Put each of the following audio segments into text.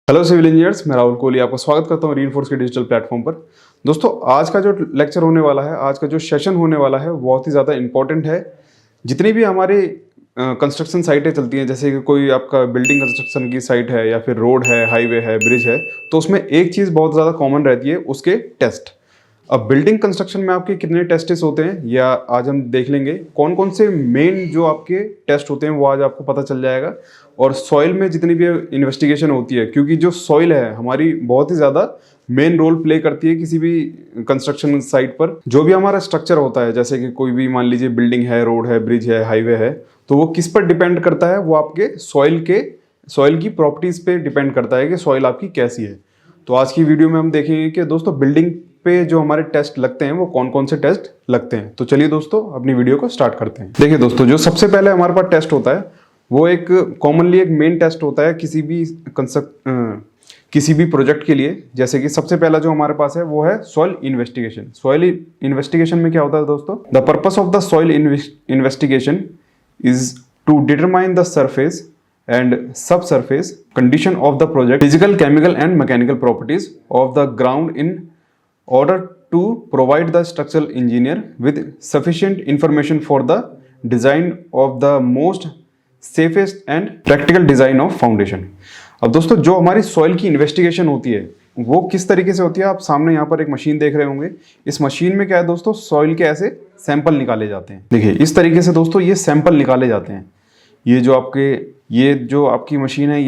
Hello civil engineers, मैं राहुल कोहली आपका स्वागत करता हूं रीइंफोर्स के डिजिटल प्लेटफॉर्म पर। दोस्तों, आज का जो लेक्चर होने वाला है, आज का जो सेशन होने वाला है, बहुत ही ज़्यादा इंपॉर्टेंट है। जितनी भी हमारी कंस्ट्रक्शन साइटें चलती हैं, जैसे कि कोई आपका बिल्डिंग कंस्ट्रक्शन की साइट है या फिर रोड है, हाईवे है, ब्रिज है, तो उसमें एक चीज़ बहुत ज़्यादा कॉमन रहती है, उसके टेस्ट। अब बिल्डिंग कंस्ट्रक्शन में आपके कितने टेस्ट्स होते हैं या आज हम देख लेंगे। कौन कौन से मेन जो आपके टेस्ट होते हैं वो आज आपको पता चल जाएगा। और सॉइल में जितनी भी इन्वेस्टिगेशन होती है, क्योंकि जो सॉइल है हमारी बहुत ही ज़्यादा मेन रोल प्ले करती है किसी भी कंस्ट्रक्शन साइट पर। जो भी हमारा स्ट्रक्चर होता है, जैसे कि कोई भी मान लीजिए बिल्डिंग है, रोड है, ब्रिज है, हाईवे है, तो वो किस पर डिपेंड करता है? वो आपके सॉइल की प्रॉपर्टीज़ पे डिपेंड करता है कि सॉइल आपकी कैसी है। तो आज की वीडियो में हम देखेंगे कि दोस्तों बिल्डिंग पे जो हमारे टेस्ट लगते हैं वो कौन कौन से टेस्ट लगते हैं। तो चलिए दोस्तों, अपनी वीडियो को स्टार्ट करते हैं। देखिए दोस्तों, जो सबसे पहले हमारे पास टेस्ट होता है वो एक कॉमनली एक मेन टेस्ट होता है किसी भी प्रोजेक्ट के लिए। जैसे कि सबसे पहला जो हमारे पास है वो है सॉइल इन्वेस्टिगेशन। सॉइल इन्वेस्टिगेशन में क्या होता है दोस्तों? The purpose of the soil investigation is to determine the surface and subsurface condition of the project, physical, chemical and mechanical properties of the ground in order to provide the structural engineer with sufficient information for the design of the most safest and practical design of foundation। अब दोस्तों, जो हमारी soil की investigation होती है वो किस तरीके से होती है? आप सामने यहाँ पर एक मशीन देख रहे होंगे। इस मशीन में क्या है दोस्तों? सॉइल के ऐसे सैंपल निकाले जाते हैं। देखिए इस तरीके से दोस्तों ये सैंपल निकाले जाते हैं। ये जो आपकी मशीन है,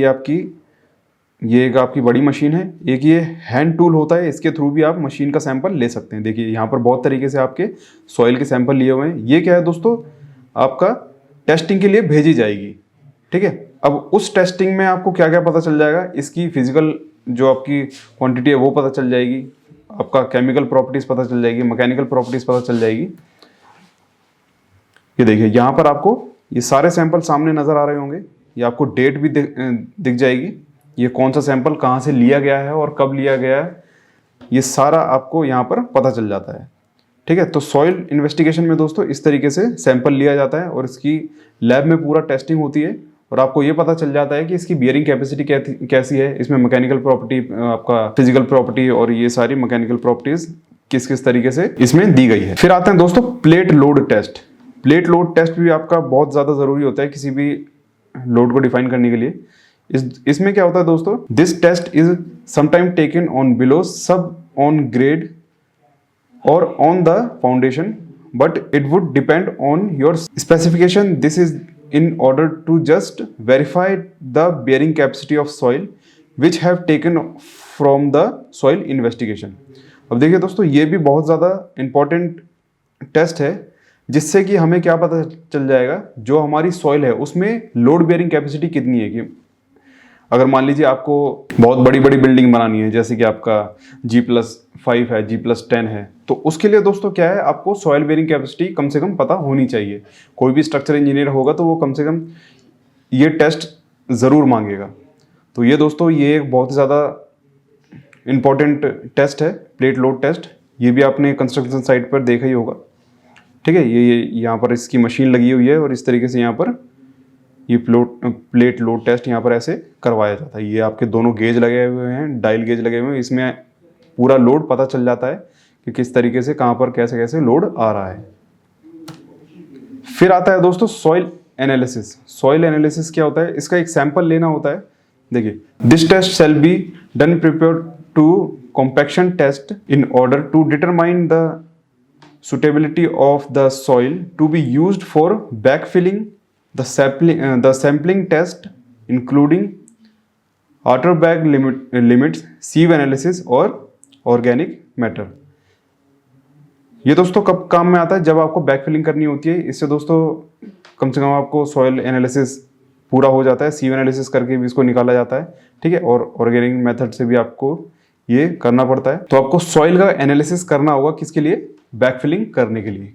ये एक आपकी बड़ी मशीन है। एक ये हैंड टूल होता है, इसके थ्रू भी आप मशीन का सैंपल ले सकते हैं। देखिए यहाँ पर बहुत तरीके से आपके सॉइल के सैंपल लिए हुए हैं। ये क्या है दोस्तों? आपका टेस्टिंग के लिए भेजी जाएगी। ठीक है, अब उस टेस्टिंग में आपको क्या क्या पता चल जाएगा? इसकी फिजिकल जो आपकी क्वांटिटी है वो पता चल जाएगी, आपका केमिकल प्रॉपर्टीज़ पता चल जाएगी, मैकेनिकल प्रॉपर्टीज़ पता चल जाएगी। ये देखिए यहाँ पर आपको ये सारे सैंपल सामने नज़र आ रहे होंगे। ये आपको डेट भी दिख जाएगी, ये कौन सा सैंपल कहाँ से लिया गया है और कब लिया गया है, ये सारा आपको यहाँ पर पता चल जाता है। ठीक है, तो सॉइल इन्वेस्टिगेशन में दोस्तों इस तरीके से सैंपल लिया जाता है और इसकी लैब में पूरा टेस्टिंग होती है और आपको ये पता चल जाता है कि इसकी बियरिंग कैपेसिटी कैसी है, इसमें मैकेनिकल प्रॉपर्टी, आपका फिजिकल प्रॉपर्टी और ये सारी मैकेनिकल प्रॉपर्टीज किस किस तरीके से इसमें दी गई है। फिर आते हैं दोस्तों plate load test. Plate load test भी आपका बहुत ज़्यादा ज़रूरी होता है किसी भी लोड को डिफाइन करने के लिए। इसमें क्या होता है दोस्तों? This test is sometime taken on below sub on grade or on the foundation, but it would depend on your specification. This is in order to just verify the bearing capacity of soil which have taken from the soil investigation. अब देखिए दोस्तों, ये भी बहुत ज़्यादा important test है, जिससे कि हमें क्या पता चल जाएगा, जो हमारी सॉइल है उसमें लोड बेयरिंग कैपेसिटी कितनी है। कि अगर मान लीजिए आपको बहुत बड़ी बड़ी बिल्डिंग बनानी है, जैसे कि आपका G+5 है, G+10 है, तो उसके लिए दोस्तों क्या है, आपको सॉइल बेयरिंग कैपेसिटी कम से कम पता होनी चाहिए। कोई भी स्ट्रक्चर इंजीनियर होगा तो वो कम से कम ये टेस्ट ज़रूर मांगेगा। तो ये दोस्तों ये एक बहुत ज़्यादा इम्पॉर्टेंट टेस्ट है, प्लेट लोड टेस्ट। ये भी आपने कंस्ट्रक्शन साइट पर देखा ही होगा। ठीक है, ये यहाँ पर इसकी मशीन लगी हुई है और इस तरीके से यहाँ पर ये प्लेट लोड टेस्ट यहाँ पर ऐसे करवाया जाता है। ये आपके दोनों गेज लगे हुए हैं, डायल गेज लगे हुए हैं, इसमें पूरा लोड पता चल जाता है कि किस तरीके से कहाँ पर कैसे कैसे लोड आ रहा है। फिर आता है दोस्तों सॉइल एनालिसिस। सॉइल एनालिसिस क्या होता है? इसका एक सैंपल लेना होता है। देखिए, this test shall be done prepare to compaction test in order to determine the suitability of the soil to be used for backfilling, the sampling test including outer bag limits, sieve analysis और organic matter। ये दोस्तों कब काम में आता है? जब आपको बैकफिलिंग करनी होती है। इससे दोस्तों कम से कम आपको सॉइल एनालिसिस पूरा हो जाता है, सीव एनालिसिस करके भी इसको निकाला जाता है। ठीक है, और ऑर्गेनिक मेथड से भी आपको ये करना पड़ता है। तो आपको सॉइल का एनालिसिस करना होगा, किसके लिए? बैकफिलिंग करने के लिए,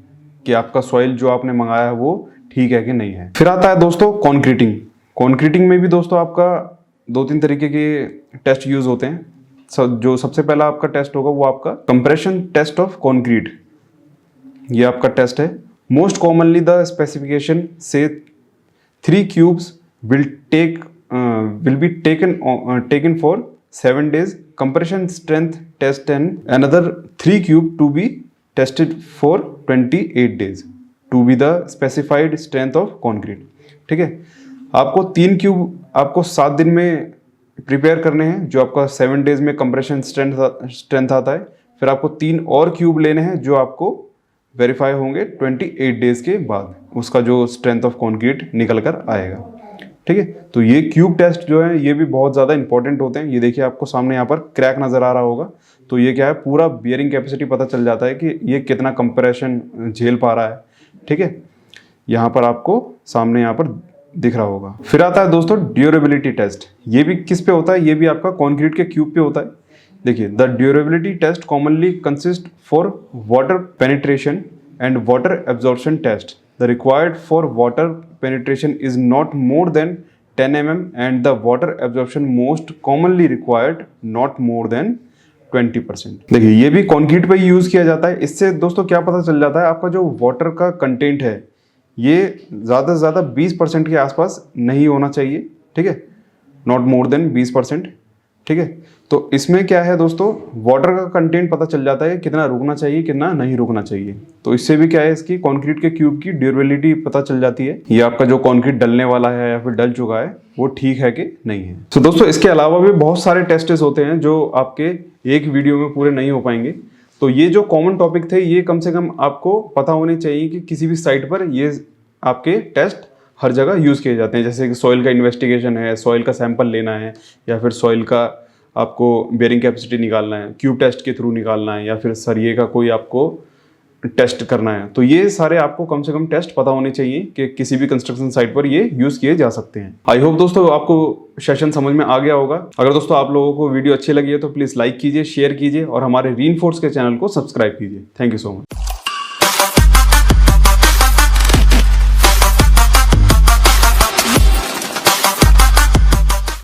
कि आपका सॉइल जो आपने मंगाया है वो ठीक है कि नहीं है। फिर आता है दोस्तों कॉन्क्रीटिंग। कॉन्क्रीटिंग में भी दोस्तों आपका 2-3 तरीके के टेस्ट यूज होते हैं। जो सबसे पहला आपका टेस्ट होगा वो आपका कंप्रेशन टेस्ट ऑफ कॉन्क्रीट। ये आपका टेस्ट है। मोस्ट कॉमनली द स्पेसिफिकेशन से 3 cubes will be taken for 7 days compression strength test and another 3 cube to be tested for 28 days to be the specified strength of concrete। ठीक है, आपको 3 cube आपको 7 दिन में प्रिपेयर करने हैं, जो आपका 7 डेज में कंप्रेशन स्ट्रेंथ आता है। फिर आपको 3 और क्यूब लेने हैं जो आपको वेरीफाई होंगे 28 डेज के बाद, उसका जो स्ट्रेंथ ऑफ कंक्रीट निकल कर आएगा। ठीक है, तो ये क्यूब टेस्ट जो है ये भी बहुत ज़्यादा इंपॉर्टेंट होते हैं। ये देखिए आपको सामने यहाँ पर क्रैक नज़र आ रहा होगा, तो ये क्या है, पूरा बियरिंग कैपेसिटी पता चल जाता है कि ये कितना कंप्रेशन झेल पा रहा है। ठीक है, यहाँ पर आपको सामने यहाँ पर दिख रहा होगा। फिर आता है दोस्तों ड्यूरेबिलिटी टेस्ट। ये भी किस पे होता है, ये भी आपका कंक्रीट के क्यूब पे होता है। देखिए, the durability test commonly consist for water penetration and water absorption test. The required for water penetration is not more than 10 mm and the water absorption most commonly required not more than 20%। देखिए, ये भी concrete पे ही use किया जाता है। इससे दोस्तों क्या पता चल जाता है, आपका जो वाटर का कंटेंट है ये ज़्यादा से ज़्यादा 20% के आसपास नहीं होना चाहिए। ठीक है, नॉट मोर देन 20%। ठीक है, तो इसमें क्या है दोस्तों, वाटर का कंटेंट पता चल जाता है कितना रुकना चाहिए कितना नहीं रुकना चाहिए। तो इससे भी क्या है, इसकी कंक्रीट के क्यूब की ड्यूरेबिलिटी पता चल जाती है, ये आपका जो कंक्रीट डलने वाला है या फिर डल चुका है वो ठीक है कि नहीं है। तो दोस्तों इसके अलावा भी बहुत सारे टेस्ट्स होते हैं जो आपके एक वीडियो में पूरे नहीं हो पाएंगे। तो ये जो कॉमन टॉपिक थे ये कम से कम आपको पता होने चाहिए कि किसी भी साइट पर ये आपके टेस्ट हर जगह यूज़ किए जाते हैं। जैसे कि सॉइल का इन्वेस्टिगेशन है, सॉइल का सैंपल लेना है, या फिर सॉइल का आपको बेयरिंग कैपेसिटी निकालना है, क्यूब टेस्ट के थ्रू निकालना है, या फिर सरिये का कोई आपको टेस्ट करना है। तो ये सारे आपको कम से कम टेस्ट पता होने चाहिए कि किसी भी कंस्ट्रक्शन साइट पर ये यूज़ किए जा सकते हैं। आई होप दोस्तों आपको सेशन समझ में आ गया होगा। अगर दोस्तों आप लोगों को वीडियो अच्छी लगी है तो प्लीज़ लाइक कीजिए, शेयर कीजिए और हमारे रीइंफोर्स के चैनल को सब्सक्राइब कीजिए। Thank you so much.